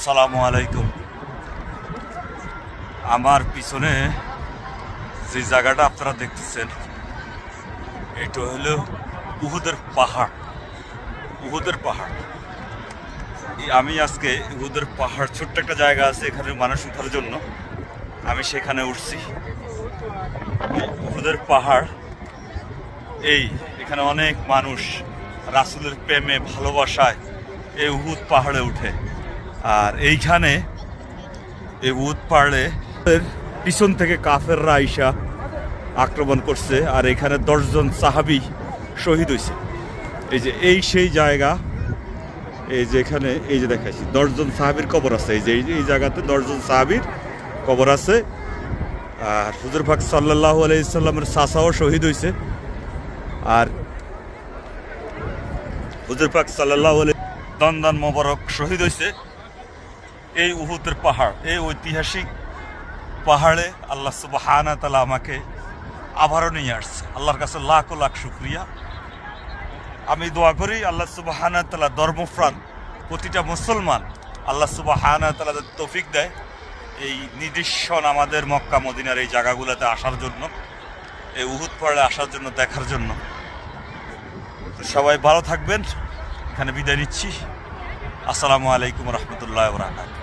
আসসালামু আলাইকুম। আমার পিছনে যে জায়গাটা আপনারা দেখতেছেন এটা হলো উহুদের পাহাড়। উহুদের পাহাড় আমি আজকে উহুদের পাহাড়, ছোট্ট একটা জায়গা আছে এখানে মানুষ উঠার জন্য, আমি সেখানে উঠছি। উহুদের পাহাড়, এখানে অনেক মানুষ রাসূলের প্রেমে ভালোবাসায় এই উহুদ পাহাড়ে উঠে। আর এইখানে এই উহুদ পাহাড়ে পিছন থেকে কাফেররা আইসা আক্রমণ করছে, আর এখানে 10 জন সাহাবী শহীদ হয়েছে। এই সেই জায়গা, এই যে এখানে এই যে দেখাচ্ছি 10 জন সাহাবীর কবর আছে। এই জায়গাতে 10 জন সাহাবীর কবর আছে। আর হুজুর পাক সাল্লাল্লাহু আলাইহি সাল্লামের চাচাও শহীদ হয়েছে। আর হুজুর পাক সাল্লাল্লাহু আলাইহি দন্দন মোবারক শহীদ হয়েছে এই উহুদের পাহাড়। এই ঐতিহাসিক পাহাড়ে আল্লাহ সুবহানাহু ওয়া তাআলা আমাকে আবারও নিয়ে আসছে। আল্লাহর কাছে লাখ লাখ শুকরিয়া। আমি দোয়া করি আল্লাহ সুবহানাহু ওয়া তাআলা ধর্মপ্রাণ প্রতিটা মুসলমান আল্লাহ সুবহানাহু ওয়া তাআলা তৌফিক দেয় এই নিদর্শন আমাদের মক্কা মদিনার এই জায়গাগুলোতে আসার জন্য, এই উহুদ পাহাড়ে আসার জন্য, দেখার জন্য। তো সবাই ভালো থাকবেন, এখানে বিদায় নিচ্ছি। আসসালামু আলাইকুম রহমতুল্লাহ ওয়া বারাকাতুহু।